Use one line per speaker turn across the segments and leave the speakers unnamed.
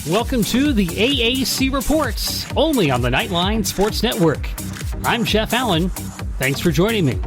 Welcome to the AAC Reports, only on the Knightline Sports Network. I'm Jeff Allen. Thanks for joining me.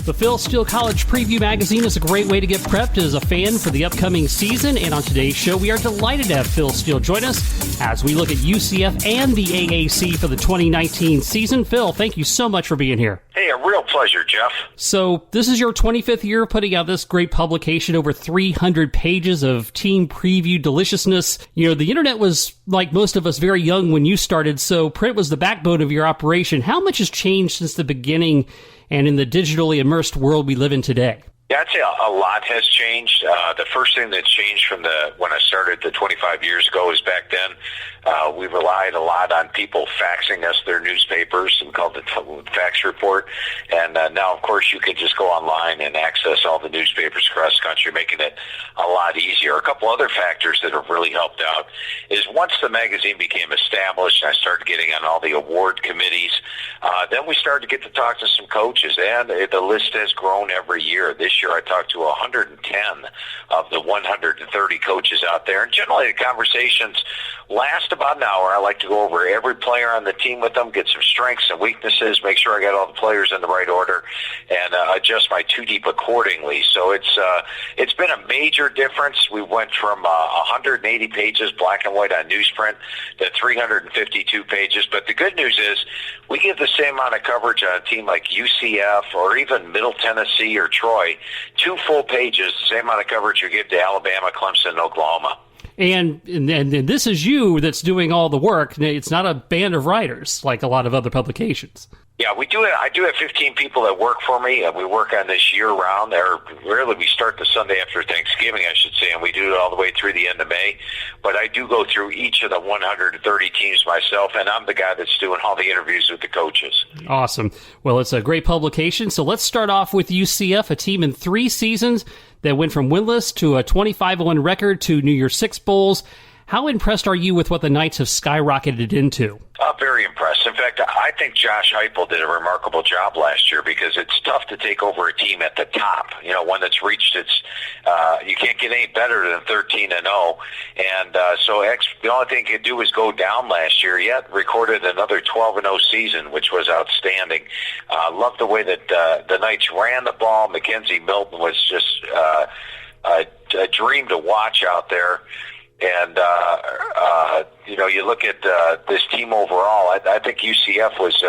The Phil Steele College Preview magazine is a great way to get prepped as a fan for the upcoming season, and on today's show, we are delighted to have Phil Steele join us as we look at UCF and the AAC for the 2019 season. Phil, thank you so much for being here.
Hey, a real pleasure, Jeff.
So this is your 25th year putting out this great publication, over 300 pages of team preview deliciousness. You know, the internet was, like most of us, very young when you started, so print was the backbone of your operation. How much has changed since the beginning and in the digitally immersed world we live in today?
Yeah, I'd say a lot has changed. The first thing that's changed from when I started 25 years ago is back then we relied a lot on people faxing us their newspapers and called it fax report. And now, of course, you can just go online and access all the newspapers across the country, making it a lot easier. A couple other factors that have really helped out is once the magazine became established and I started getting on all the award committees, then we started to get to talk to some coaches, and the list has grown every year. This year I talked to 110 of the 130 coaches out there, and generally the conversations last about an hour. I like to go over every player on the team with them, get some strengths and weaknesses, make sure I got all the players in the right order, and adjust my two deep accordingly. So it's been a major difference. We went from 180 pages black and white on newsprint to 352 pages. But the good news is we give the same amount of coverage on a team like UCF or even Middle Tennessee or Troy, 2 full pages, the same amount of coverage you give to Alabama, Clemson, and Oklahoma.
And this is you that's doing all the work. It's not a band of writers like a lot of other publications.
Yeah, we do. I do have 15 people that work for me. We work on this year-round. Or really, we start the Sunday after Thanksgiving, I should say, and we do it all the way through the end of May. But I do go through each of the 130 teams myself, and I'm the guy that's doing all the interviews with the coaches.
Awesome. Well, it's a great publication. So let's start off with UCF, a team in 3 seasons that went from winless to a 25-1 record to New Year's Six Bowls. How impressed are you with what the Knights have skyrocketed into?
Very impressed. In fact, I think Josh Heupel did a remarkable job last year because it's tough to take over a team at the top. You know, one that's reached its, you can't get any better than 13-0. And so the only thing he could do was go down last year, yet recorded another 12-0 season, which was outstanding. Loved the way that the Knights ran the ball. Mackenzie Milton was just a dream to watch out there. And, you look at this team overall, I think UCF was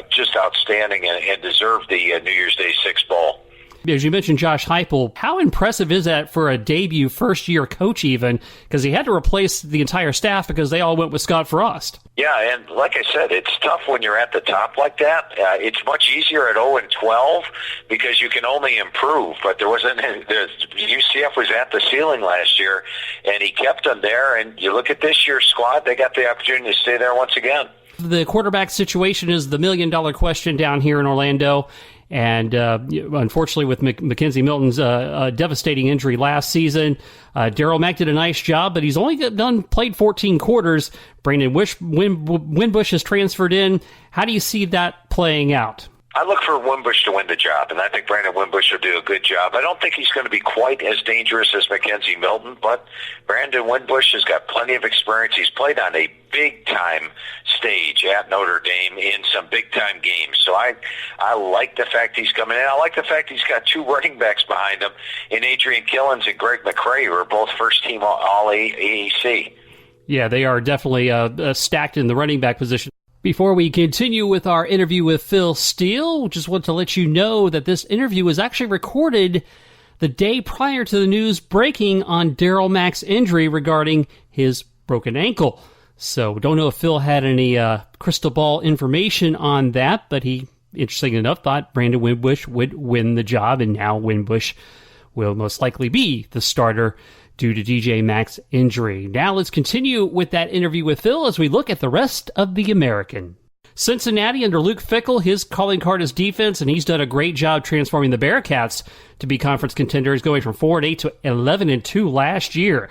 just outstanding and deserved the New Year's Day Six Bowl.
As you mentioned, Josh Heupel, how impressive is that for a debut first-year coach even? Because he had to replace the entire staff because they all went with Scott Frost. Yeah,
and like I said, it's tough when you're at the top like that. It's much easier at 0-12 because you can only improve. But UCF was at the ceiling last year, and he kept them there. And you look at this year's squad, they got the opportunity to stay there once again.
The quarterback situation is the million-dollar question down here in Orlando. And unfortunately, with Mackenzie Milton's devastating injury last season, Daryl Mack did a nice job, but he's only played 14 quarters. Brandon Winbush has transferred in. How do you see that playing out?
I look for Winbush to win the job, and I think Brandon Winbush will do a good job. I don't think he's going to be quite as dangerous as Mackenzie Milton, but Brandon Winbush has got plenty of experience. He's played on a big-time stage at Notre Dame in some big-time games. So I like the fact he's coming in. I like the fact he's got 2 running backs behind him in Adrian Killens and Greg McCray, who are both first-team All-AAC.
Yeah, they are definitely stacked in the running back position. Before we continue with our interview with Phil Steele, just want to let you know that this interview was actually recorded the day prior to the news breaking on Daryl Mack's injury regarding his broken ankle. So don't know if Phil had any crystal ball information on that, but he, interesting enough, thought Brandon Winbush would win the job, and now Winbush will most likely be the starter due to DJ Mack's injury. Now let's continue with that interview with Phil as we look at the rest of the American. Cincinnati under Luke Fickell, his calling card is defense, and he's done a great job transforming the Bearcats to be conference contenders, going from 4-8 to 11-2 last year.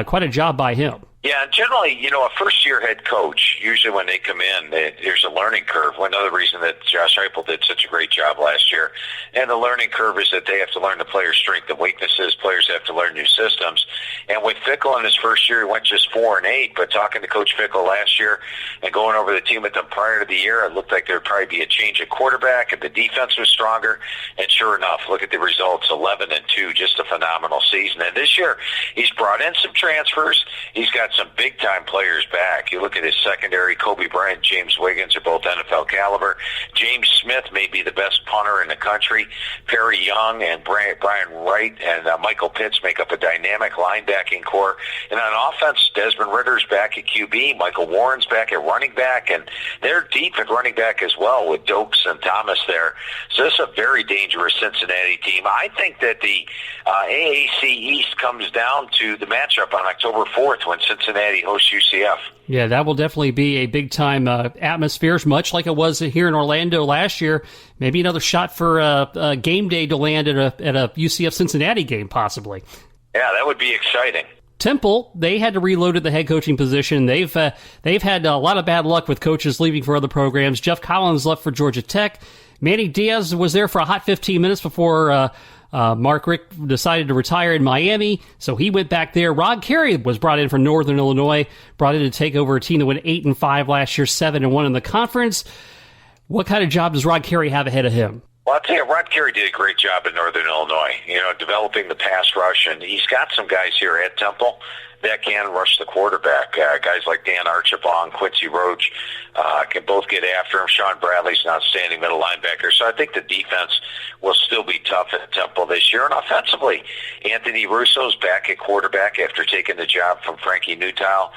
Quite a job by him.
Yeah, generally, a first-year head coach, usually when they come in, there's a learning curve. One other reason that Josh Heupel did such a great job last year, and the learning curve is that they have to learn the players' strengths and weaknesses. Players have to learn new systems. And with Fickell in his first year, he went just 4-8. But talking to Coach Fickell last year and going over the team with them prior to the year, it looked like there would probably be a change at quarterback, and the defense was stronger. And sure enough, look at the results: 11-2, just a phenomenal season. And this year, he's brought in some transfers. He's got some big-time players back. You look at his secondary, Kobe Bryant, James Wiggins are both NFL caliber. James Smith may be the best punter in the country. Perry Young and Brian Wright and Michael Pitts make up a dynamic linebacking core. And on offense, Desmond Ritter's back at QB. Michael Warren's back at running back. And they're deep at running back as well with Dokes and Thomas there. So this is a very dangerous Cincinnati team. I think that the AAC East comes down to the matchup on October 4th when Cincinnati hosts UCF.
Yeah, that will definitely be a big-time atmosphere, much like it was here in Orlando last year. Maybe another shot for game day to land at a UCF-Cincinnati game, possibly.
Yeah, that would be exciting.
Temple, they had to reload at the head coaching position. They've had a lot of bad luck with coaches leaving for other programs. Jeff Collins left for Georgia Tech. Manny Diaz was there for a hot 15 minutes before Mark Richt decided to retire in Miami, so he went back there. Rod Carey was brought in from Northern Illinois, brought in to take over a team that went 8-5 last year, 7-1 in the conference. What kind of job does Rod Carey have ahead of him?
Well, I'll tell you, Rod Carey did a great job in Northern Illinois, developing the pass rush, and he's got some guys here at Temple that can rush the quarterback. Guys like Dan Archibong, Quincy Roach can both get after him. Sean Bradley's an outstanding middle linebacker. So I think the defense will still be tough at Temple this year. And offensively, Anthony Russo's back at quarterback after taking the job from Frankie Newtile.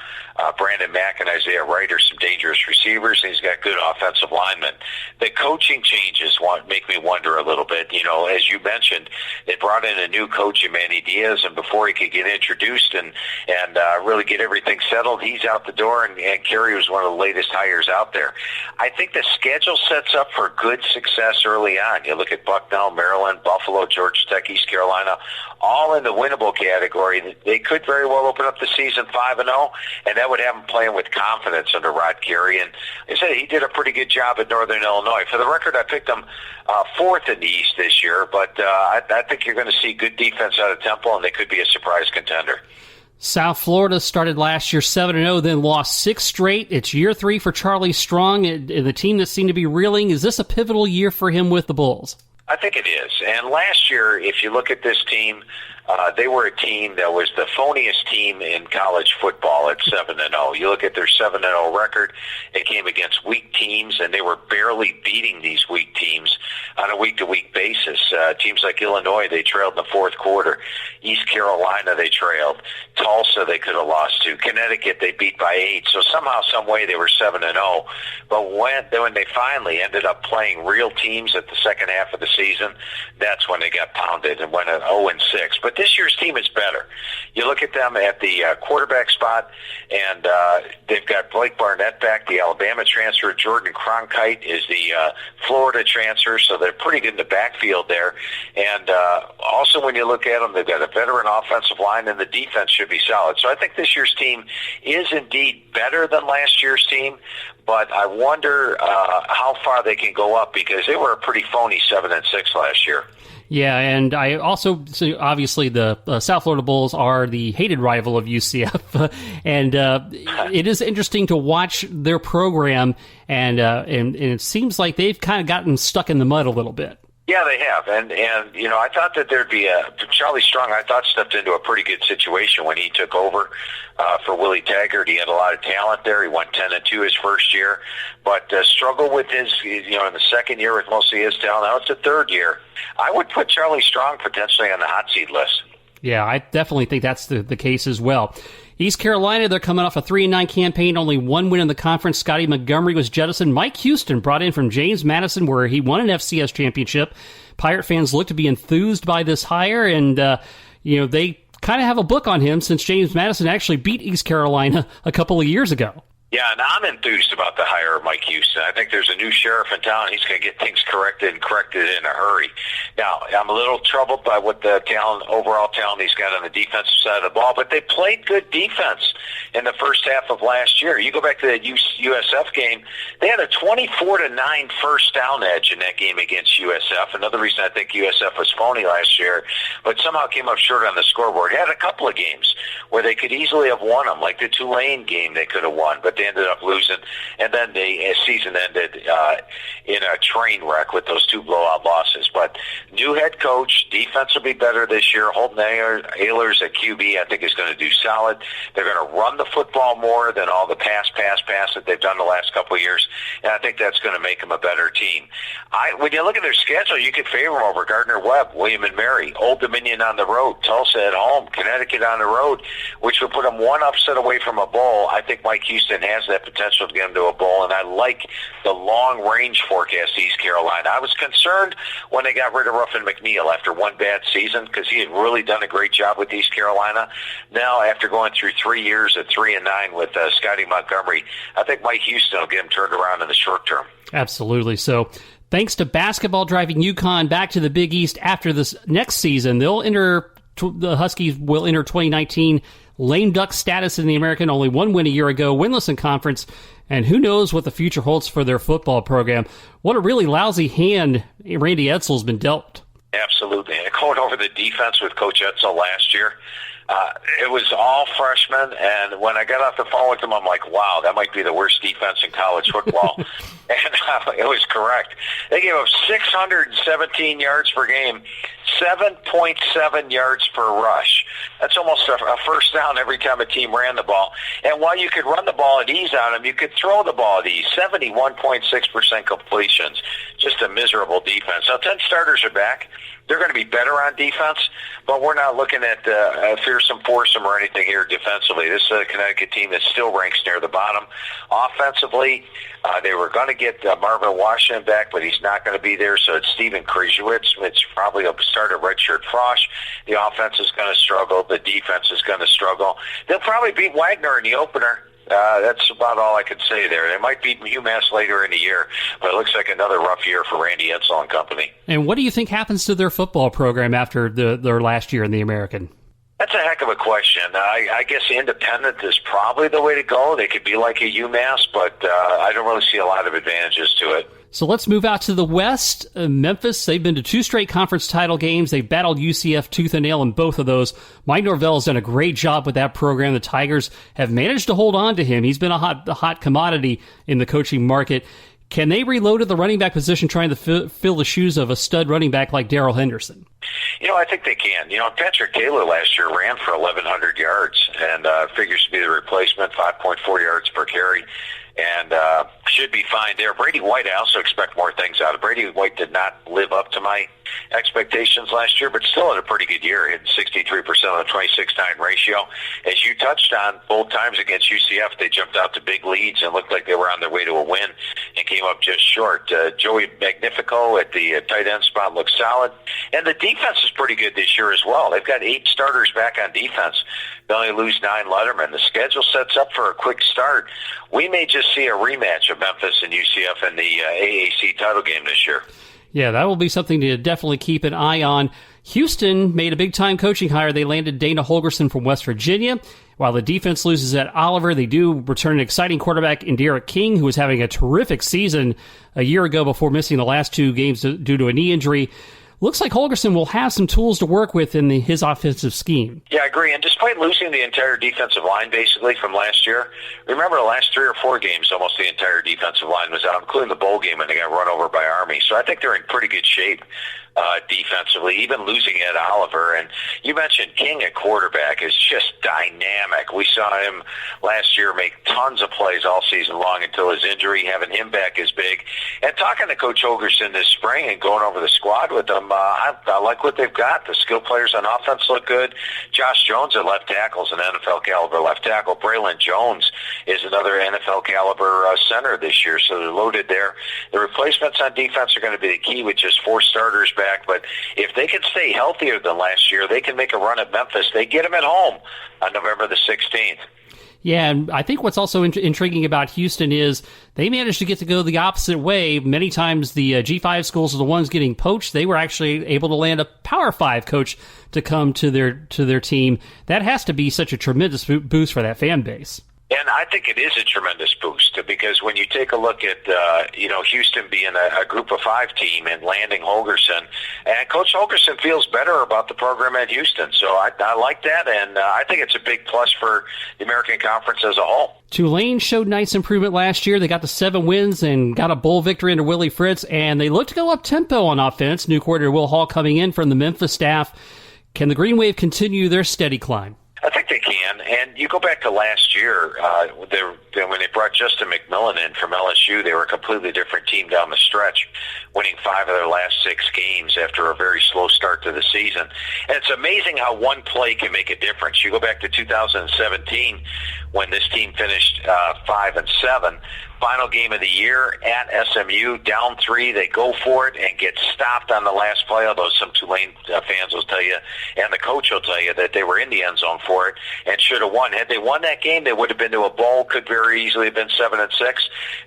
Brandon Mack and Isaiah Wright are some dangerous receivers, and he's got good offensive linemen. The coaching changes make me wonder a little bit. As you mentioned, they brought in a new coach in Manny Diaz, and before he could get introduced and really get everything settled, he's out the door, and Carey was one of the latest hires out there. I think the schedule sets up for good success early on. You look at Bucknell, Maryland, Buffalo, Georgia Tech, East Carolina, all in the winnable category. They could very well open up the season 5-0, and that would have them playing with confidence under Rod Carey. And I said he did a pretty good job at Northern Illinois. For the record, I picked them fourth in the East this year, but I think you're going to see good defense out of Temple, and they could be a surprise contender.
South Florida started last year 7-0, then lost 6 straight. It's year 3 for Charlie Strong, and the team that seemed to be reeling. Is this a pivotal year for him with the Bulls?
I think it is. And last year, if you look at this team, they were a team that was the phoniest team in college football at 7-0. You look at their 7-0 record, it came against weak teams, and they were barely beating these weak teams on a week-to-week basis. Teams like Illinois, they trailed in the fourth quarter. East Carolina, they trailed. Tulsa, they could have lost to. Connecticut, they beat by 8. So somehow, some way, they were 7-0. But when they finally ended up playing real teams at the second half of the season, that's when they got pounded and went at 0-6. But this year's team is better. You look at them at the quarterback spot, and they've got Blake Barnett back, the Alabama transfer. Jordan Cronkite is the Florida transfer, so they're pretty good in the backfield there. And also when you look at them, they've got a veteran offensive line, and the defense should be solid. So I think this year's team is indeed better than last year's team, but I wonder how far they can go up, because they were a pretty phony 7-6 last year.
Yeah, and I also, so obviously the South Florida Bulls are the hated rival of UCF, and it is interesting to watch their program, and it seems like they've kind of gotten stuck in the mud a little bit.
Yeah, they have, and I thought that there'd be Charlie Strong. I thought stepped into a pretty good situation when he took over for Willie Taggart. He had a lot of talent there. He won 10-2 his first year, but struggled with his in the second year with mostly his talent. Now it's the third year. I would put Charlie Strong potentially on the hot seat list. Yeah,
I definitely think that's the case as well. East Carolina, they're coming off a 3-9 campaign, only 1 win in the conference. Scotty Montgomery was jettisoned. Mike Houston brought in from James Madison, where he won an FCS championship. Pirate fans look to be enthused by this hire, and they kind of have a book on him since James Madison actually beat East Carolina a couple of years ago.
Yeah, and I'm enthused about the hire of Mike Houston. I think there's a new sheriff in town. He's going to get things corrected in a hurry. Now, I'm a little troubled by what the overall talent he's got on the defensive side of the ball, but they played good defense in the first half of last year. You go back to the USF game, they had a 24-9 first down edge in that game against USF. Another reason I think USF was phony last year, but somehow came up short on the scoreboard. Had a couple of games where they could easily have won them, like the Tulane game they could have won, but they ended up losing, and then the season ended in a train wreck with those two blowout losses. But new head coach, defense will be better this year. Holton Ahlers at QB, I think, is going to do solid. They're going to run the football more than all the pass that they've done the last couple of years, and I think that's going to make them a better team. When you look at their schedule, you could favor them over Gardner-Webb, William and Mary, Old Dominion on the road, Tulsa at home, Connecticut on the road, which would put them one upset away from a bowl. I think Mike Houston has that potential to get them to a bowl, and I like the long-range forecast East Carolina. I was concerned when they got rid of Ruffin McNeil after one bad season because he had really done a great job with East Carolina. Now, after going through 3 years at 3-9 with Scotty Montgomery, I think Mike Houston will get him turned around in the short term.
Absolutely. So, thanks to basketball driving UConn back to the Big East after this next season, the Huskies will enter 2019 lame duck status in the American, only one win a year ago, winless in conference, and who knows what the future holds for their football program. What a really lousy hand Randy Edsall's been dealt.
Absolutely. And going over the defense with Coach Edsall last year, it was all freshmen, and when I got off the phone with them, I'm like, wow, that might be the worst defense in college football. And it was correct. They gave up 617 yards per game, 7.7 yards per rush. That's almost a first down every time a team ran the ball. And while you could run the ball at ease on them, you could throw the ball at ease, 71.6% completions. Just a miserable defense. Now, 10 starters are back. They're going to be better on defense, but we're not looking at fearsome foursome or anything here defensively. This is a Connecticut team that still ranks near the bottom. Offensively, they were going to get Marvin Washington back, but he's not going to be there, so it's Steven Krzyzewicz. It's probably a start of redshirt Frosch. The offense is going to struggle. The defense is going to struggle. They'll probably beat Wagner in the opener. That's about all I could say there. They might beat UMass later in the year, but it looks like another rough year for Randy Edsall and company.
And what do you think happens to their football program after their last year in the American?
That's a heck of a question. I guess independent is probably the way to go. They could be like a UMass, but I don't really see a lot of advantages to it.
So let's move out to the West. Memphis, they've been to 2 straight conference title games. They've battled UCF tooth and nail in both of those. Mike Norvell has done a great job with that program. The Tigers have managed to hold on to him. He's been a hot commodity in the coaching market. Can they reload at the running back position trying to fill the shoes of a stud running back like Darrell Henderson?
I think they can. Patrick Taylor last year ran for 1,100 yards and figures to be the replacement, 5.4 yards per carry. And should be fine there. Brady White, I also expect more things out of. Brady White did not live up to my expectations last year, but still had a pretty good year, hitting 63% on the 26-9 ratio. As you touched on, both times against UCF, they jumped out to big leads and looked like they were on their way to a win and came up just short. Joey Magnifico at the tight end spot looks solid. And the defense is pretty good this year as well. They've got 8 starters back on defense. They only lose 9 lettermen. The schedule sets up for a quick start. We may just see a rematch of Memphis and UCF in the AAC title game this year.
Yeah, that will be something to definitely keep an eye on. Houston made a big-time coaching hire. They landed Dana Holgerson from West Virginia. While the defense loses at Oliver, they do return an exciting quarterback in Derek King, who was having a terrific season a year ago before missing the last 2 games due to a knee injury. Looks like Holgerson will have some tools to work with in his offensive scheme.
Yeah, I agree. And despite losing the entire defensive line, basically, from last year, remember the last 3 or 4 games, almost the entire defensive line was out, including the bowl game, and they got run over by Army. So I think they're in pretty good shape defensively, even losing Ed Oliver. And you mentioned King at quarterback is just dynamic. We saw him last year make tons of plays all season long until his injury. Having him back is big. And talking to Coach Holgerson this spring and going over the squad with them, I like what they've got. The skill players on offense look good. Josh Jones at left tackle is an NFL caliber left tackle. Braylon Jones is another NFL caliber center this year, so they're loaded there. The replacements on defense are going to be the key with just 4 starters back. But if they can stay healthier than last year, they can make a run at Memphis. They get them at home on November the 16th.
Yeah, and I think what's also intriguing about Houston is they managed to get to go the opposite way. Many times the G5 schools are the ones getting poached. They were actually able to land a Power 5 coach to come to their team. That has to be such a tremendous boost for that fan base.
And I think it is a tremendous boost because when you take a look at, Houston being a group of 5 team and landing Holgerson, and Coach Holgerson feels better about the program at Houston. So I like that, and I think it's a big plus for the American Conference as a whole.
Tulane showed nice improvement last year. They got to 7 wins and got a bowl victory under Willie Fritz, and they look to go up tempo on offense. New coordinator Will Hall coming in from the Memphis staff. Can the Green Wave continue their steady climb?
I think they can, and you go back to last year when they brought Justin McMillan in from LSU. They were a completely different team down the stretch, winning 5 of their last 6 games after a very slow start to the season. And it's amazing how one play can make a difference. You go back to 2017 when this team finished 5-7. Final game of the year at SMU, down 3. They go for it and get stopped on the last play, although some Tulane fans will tell you, and the coach will tell you, that they were in the end zone for it and should have won. Had they won that game, they would have been to a bowl, could very easily have been 7-6.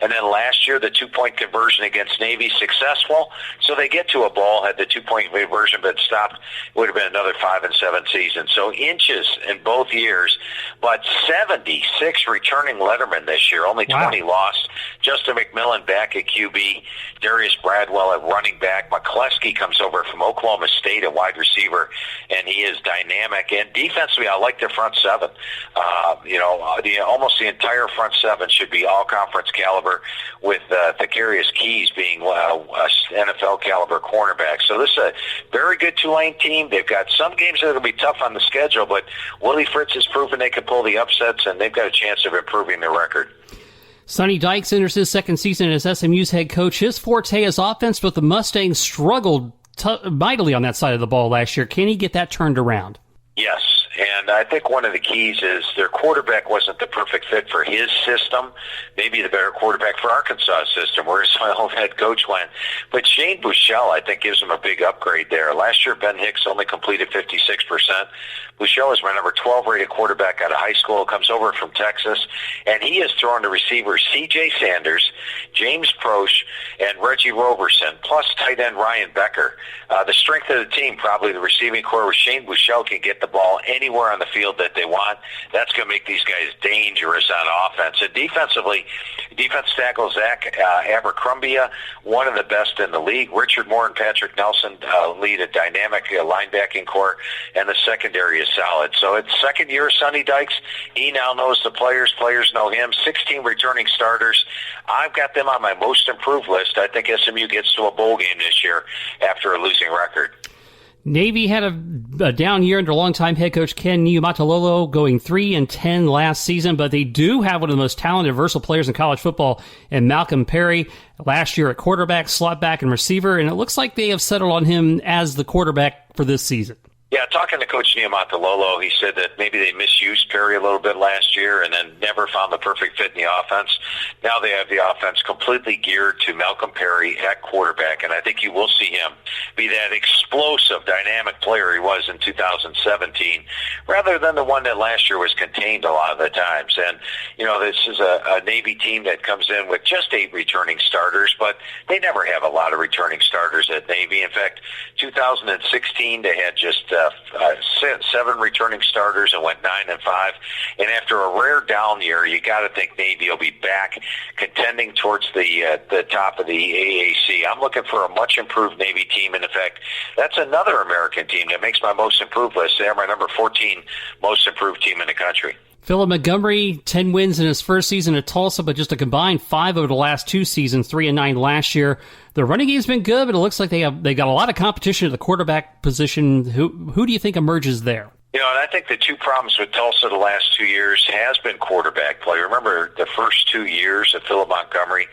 And then last year, the 2-point conversion against Navy successful, so they get to a bowl. Had the 2-point conversion been stopped, it would have been another 5-7 season. So inches in both years, but 76 returning lettermen this year, only 20 lost. Justin McMillan back at QB, Darius Bradwell at running back, McCleskey comes over from Oklahoma State at wide receiver, and he is dynamic. And defensively, I like their front 7. Almost the entire front 7 should be all-conference caliber, with Thacarius Keys being NFL caliber cornerback. So this is a very good Tulane team. They've got some games that will be tough on the schedule, but Willie Fritz has proven they can pull the upsets, and they've got a chance of improving their record.
Sonny Dykes enters his second season as SMU's head coach. His forte is offense, but the Mustangs struggled mightily on that side of the ball last year. Can he get that turned around?
Yes, and I think one of the keys is their quarterback wasn't the perfect fit for his system, maybe the better quarterback for Arkansas' system, where his own head coach went. But Shane Buechele, I think, gives him a big upgrade there. Last year, Ben Hicks only completed 56%. Buechele is my number 12 rated quarterback out of high school, comes over from Texas, and he has thrown to receivers C.J. Sanders, James Proche, and Reggie Roberson, plus tight end Ryan Becker. The strength of the team, probably the receiving core, where Shane Buechele can get the ball anywhere on the field that they want. That's going to make these guys dangerous on offense. And defensively, defense tackle Zach Abercrombie, one of the best in the league. Richard Moore and Patrick Nelson lead a dynamic linebacking core, and the secondary is solid. So it's second year Sonny Dykes. He now knows the players. Players know him. 16 returning starters. I've got them on my most improved list. I think SMU gets to a bowl game this year after a losing record.
Navy had a down year under longtime head coach Ken Niumatalolo, going 3-10 last season, but they do have one of the most talented, versatile players in college football in Malcolm Perry. Last year at quarterback, slot back, and receiver, and it looks like they have settled on him as the quarterback for this season.
Yeah, talking to Coach Niumatalolo, he said that maybe they misused Perry a little bit last year and then never found the perfect fit in the offense. Now they have the offense completely geared to Malcolm Perry at quarterback, and I think you will see him be that explosive, dynamic player he was in 2017, rather than the one that last year was contained a lot of the times. And, this is a Navy team that comes in with just 8 returning starters, but they never have a lot of returning starters at Navy. In fact, 2016, they had just 7 returning starters and went 9-5. And after a rare down year, you got to think Navy will be back contending towards the top of the AAC. I'm looking for a much improved Navy team. And in fact, that's another American team that makes my most improved list. They are my number 14 most improved team in the country.
Philip Montgomery, 10 wins in his first season at Tulsa, but just a combined 5 over the last 2 seasons, 3-9 last year. The running game's been good, but it looks like they got a lot of competition at the quarterback position. Who do you think emerges there?
And I think the 2 problems with Tulsa the last 2 years has been quarterback play. Remember the first 2 years of Philip Montgomery,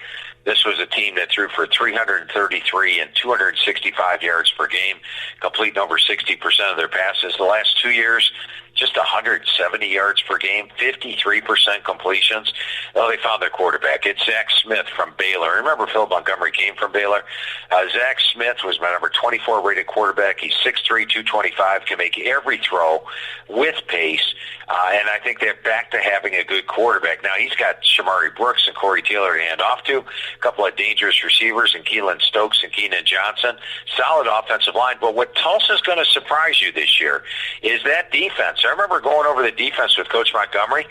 this was a team that threw for 333 and 265 yards per game, complete over 60% of their passes. The last 2 years, just 170 yards per game, 53% completions. Oh, they found their quarterback. It's Zach Smith from Baylor. Remember, Phil Montgomery came from Baylor. Zach Smith was my number 24 rated quarterback. He's 6'3", 225, can make every throw with pace. And I think they're back to having a good quarterback. Now, he's got Shamari Brooks and Corey Taylor to hand off to, a couple of dangerous receivers, and Keelan Stokes and Keenan Johnson. Solid offensive line. But what Tulsa's going to surprise you this year is that defense. I remember going over the defense with Coach Montgomery,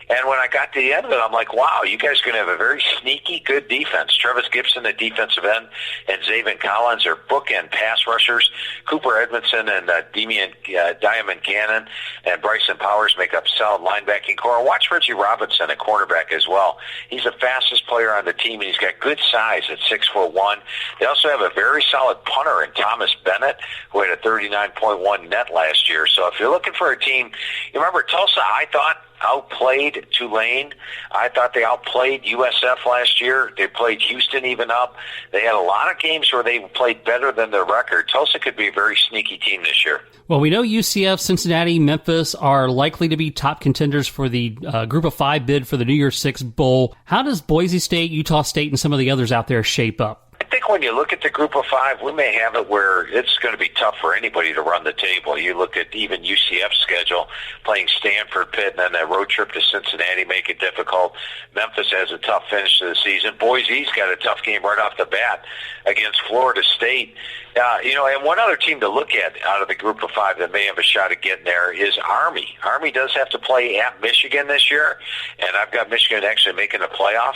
and when I got to the end of it, I'm like, wow, you guys are going to have a very sneaky, good defense. Travis Gibson, the defensive end, and Zaven Collins are bookend pass rushers. Cooper Edmondson and Diamond Gannon and Bryson Powers make up solid linebacking core. Watch Reggie Robinson at cornerback as well. He's the fastest player on the team, and he's got good size at 6'1". They also have a very solid punter in Thomas Bennett, who had a 39.1 net last year. So if you're looking for a team, you remember Tulsa, I thought, outplayed Tulane. I thought they outplayed USF last year. They played Houston even up. They had a lot of games where they played better than their record. Tulsa could be a very sneaky team this year.
Well, we know UCF, Cincinnati, Memphis are likely to be top contenders for the Group of 5 bid for the New Year's Six Bowl. How does Boise State, Utah State, and some of the others out there shape up?
I think when you look at the Group of 5, we may have it where it's going to be tough for anybody to run the table. You look at even UCF's schedule, playing Stanford, Pitt, and then that road trip to Cincinnati make it difficult. Memphis has a tough finish to the season. Boise's got a tough game right off the bat against Florida State. And one other team to look at out of the Group of 5 that may have a shot at getting there is Army. Army does have to play at Michigan this year, and I've got Michigan actually making a playoff.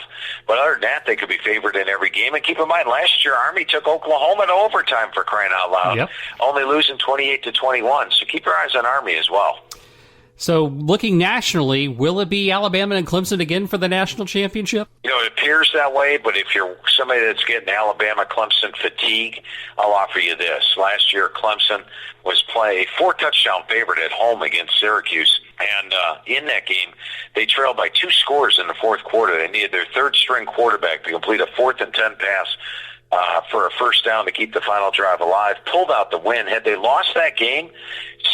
But other than that, they could be favored in every game. And keep in mind, last year Army took Oklahoma to overtime, for crying out loud, only losing 28-21. So keep your eyes on Army as well.
So looking nationally, will it be Alabama and Clemson again for the national championship?
It appears that way, but if you're somebody that's getting Alabama-Clemson fatigue, I'll offer you this. Last year, Clemson was a 4-touchdown favorite at home against Syracuse. And in that game, they trailed by 2 scores in the fourth quarter. They needed their third-string quarterback to complete a 4th and 10 pass for a first down to keep the final drive alive. Pulled out the win. Had they lost that game,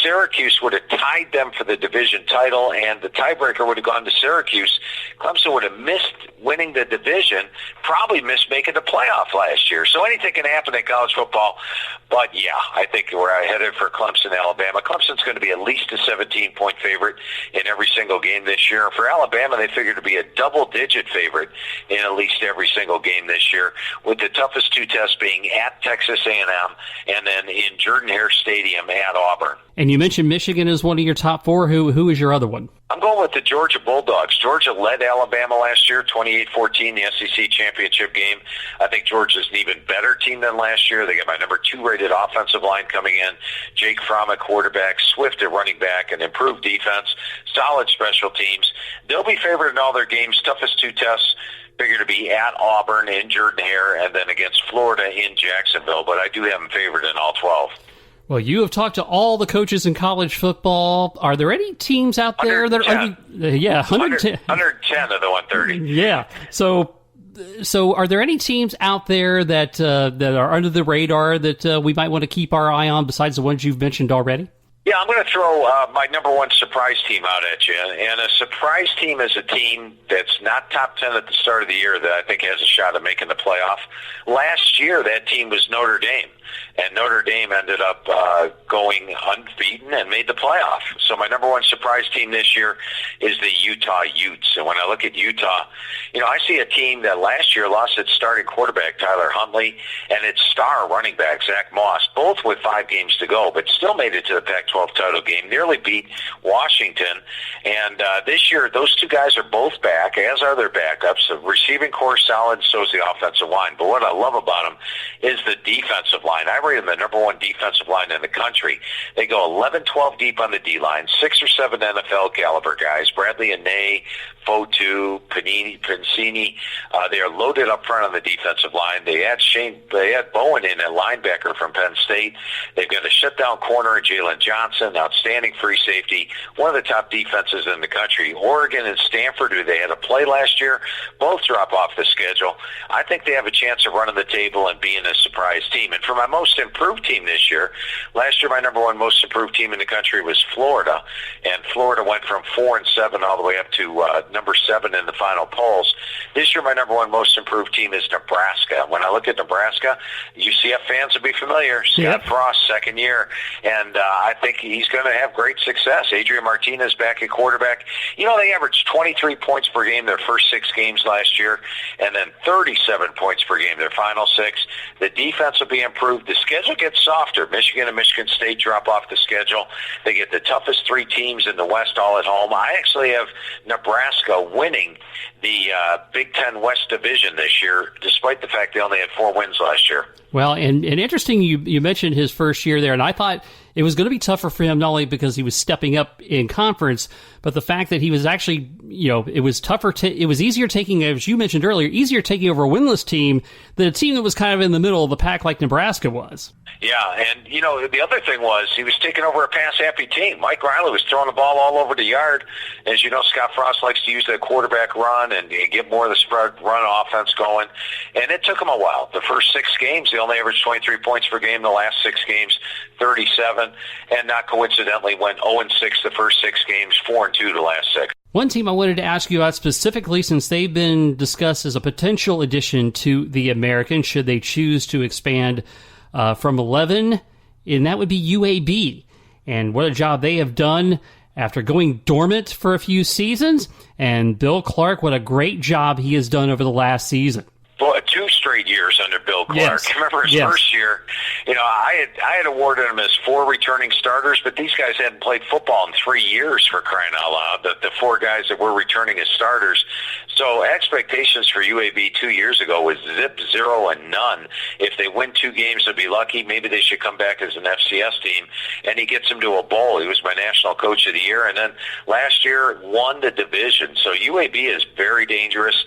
Syracuse would have tied them for the division title, and the tiebreaker would have gone to Syracuse. Clemson would have missed winning the division, probably missed making the playoff last year. So anything can happen in college football. But, yeah, I think we're headed for Clemson, Alabama. Clemson's going to be at least a 17-point favorite in every single game this year. For Alabama, they figure to be a double-digit favorite in at least every single game this year, with the toughest 2 tests being at Texas A&M and then in Jordan-Hare Stadium at Auburn.
And you mentioned Michigan as one of your top 4. Who is your other one?
I'm going with the Georgia Bulldogs. Georgia led Alabama last year, 28-14, the SEC championship game. I think Georgia's an even better team than last year. They got my number 2 rated offensive line coming in. Jake Fromm at quarterback, Swift at running back, an improved defense, solid special teams. They'll be favored in all their games. Toughest 2 tests figure to be at Auburn, in Jordan-Hare, and then against Florida in Jacksonville. But I do have them favored in all 12.
Well, you have talked to all the coaches in college football. Are there any teams out there that are 110
of the 130?
Yeah. So are there any teams out there that are under the radar that we might want to keep our eye on besides the ones you've mentioned already?
Yeah, I'm going to throw my number 1 surprise team out at you. And a surprise team is a team that's not top 10 at the start of the year that I think has a shot at making the playoff. Last year, that team was Notre Dame. And Notre Dame ended up going unbeaten and made the playoff. So my number 1 surprise team this year is the Utah Utes. And when I look at Utah, I see a team that last year lost its starting quarterback, Tyler Huntley, and its star running back, Zach Moss, both with 5 games to go, but still made it to the Pac-12 title game, nearly beat Washington. And this year, those 2 guys are both back, as are their backups. The receiving core solid, so is the offensive line. But what I love about them is the defensive line. I rate them the number 1 defensive line in the country. They go 11-12 deep on the D-line, 6 or 7 NFL caliber guys, Bradley Anae, Fotu, Pancini. They are loaded up front on the defensive line. They had Bowen in at linebacker from Penn State. They've got a shutdown corner in Jalen Johnson. Johnson, outstanding free safety, one of the top defenses in the country. Oregon and Stanford, who they had to play last year, both drop off the schedule. I think they have a chance of running the table and being a surprise team. And for my most improved team this year, last year my number one most improved team in the country was Florida, and Florida went from 4-7 all the way up to number 7 in the final polls. This year my number one most improved team is Nebraska. When I look at Nebraska, UCF fans will be familiar. Scott Frost, second year, and I think he's going to have great success. Adrian Martinez back at quarterback. You know, they averaged 23 points per game their first 6 games last year, and then 37 points per game their final 6. The defense will be improved. The schedule gets softer. Michigan and Michigan State drop off the schedule. They get the toughest 3 teams in the West all at home. I actually have Nebraska winning the Big Ten West Division this year, despite the fact they only had 4 wins last year.
Well, and interesting, you mentioned his first year there, and I thought it was going to be tougher for him, not only because he was stepping up in conference, but the fact that he was actually, it was tougher. It was easier taking, as you mentioned earlier, easier taking over a winless team than a team that was kind of in the middle of the pack like Nebraska was.
Yeah, and, the other thing was he was taking over a pass-happy team. Mike Riley was throwing the ball all over the yard. As you know, Scott Frost likes to use that quarterback run and get more of the spread run offense going. And it took him a while. The first 6 games, they only averaged 23 points per game. The last 6 games, 37. And not coincidentally, went 0-6 the first 6 games, 4-2 the last 6.
One team I wanted to ask you about specifically, since they've been discussed as a potential addition to the American, should they choose to expand from 11, and that would be UAB. And what a job they have done after going dormant for a few seasons. And Bill Clark, what a great job he has done over the last season.
Well, 2 straight years under Bill Clark.
Yes.
Remember his first year, I had awarded him as 4 returning starters, but these guys hadn't played football in 3 years, for crying out loud, the 4 guys that were returning as starters. So expectations for UAB 2 years ago was 0 and none. If they win 2 games, they'll be lucky. Maybe they should come back as an FCS team, and he gets them to a bowl. He was my national coach of the year, and then last year won the division. So UAB is very dangerous.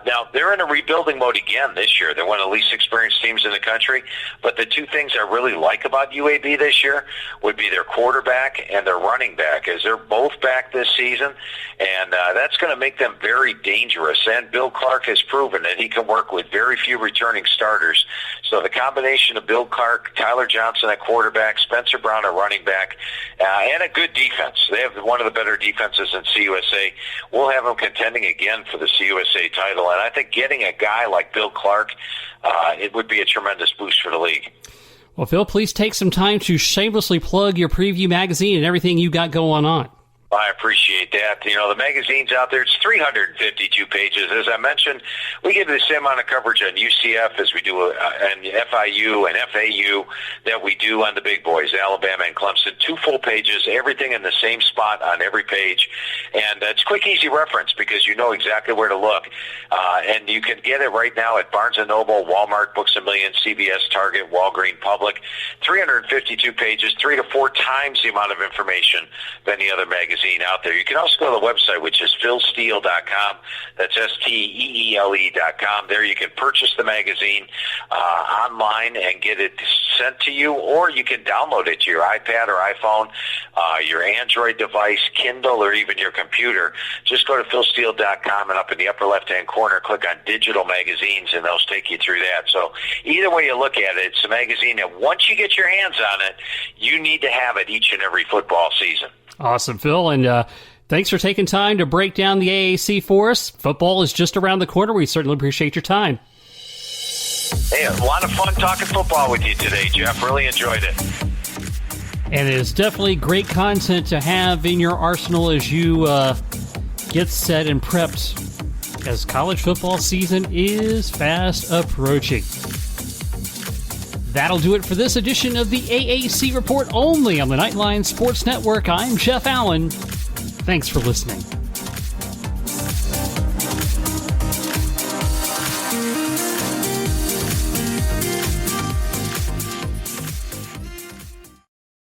Now, they're in a rebuilding mode again this year. They're one of the least experienced teams in the country, but the 2 things I really like about UAB this year would be their quarterback and their running back, as they're both back this season, and that's going to make them very dangerous. And Bill Clark has proven that he can work with very few returning starters. So the combination of Bill Clark, Tyler Johnson at quarterback, Spencer Brown at running back, and a good defense. They have one of the better defenses in CUSA. We'll have them contending again for the CUSA title, and I think getting a guy like Bill Clark, it would be a tremendous boost for the league.
Well, Phil, please take some time to shamelessly plug your preview magazine and everything you got going on.
I appreciate that. The magazine's out there. It's 352 pages. As I mentioned, we give the same amount of coverage on UCF as we do on FIU and FAU that we do on the big boys, Alabama and Clemson. 2 full pages, everything in the same spot on every page. And it's quick, easy reference because you know exactly where to look. And you can get it right now at Barnes & Noble, Walmart, Books A Million, CVS, Target, Walgreens, Public. 352 pages, 3 to 4 times the amount of information than the other magazine out there. You can also go to the website, which is philsteele.com. That's STEELE.com. There you can purchase the magazine online and get it sent to you, or you can download it to your iPad or iPhone, your Android device, Kindle, or even your computer. Just go to philsteele.com, and up in the upper left-hand corner, click on Digital Magazines, and they'll take you through that. So either way you look at it, it's a magazine that once you get your hands on it, you need to have it each and every football season.
Awesome, Phil, and thanks for taking time to break down the AAC for us. Football is just around the corner. We certainly appreciate your time.
Hey, a lot of fun talking football with you today, Jeff. Really enjoyed it.
And it is definitely great content to have in your arsenal as you get set and prepped, as college football season is fast approaching. That'll do it for this edition of the AAC Report, only on the Knightline Sports Network. I'm Jeff Allen. Thanks for listening.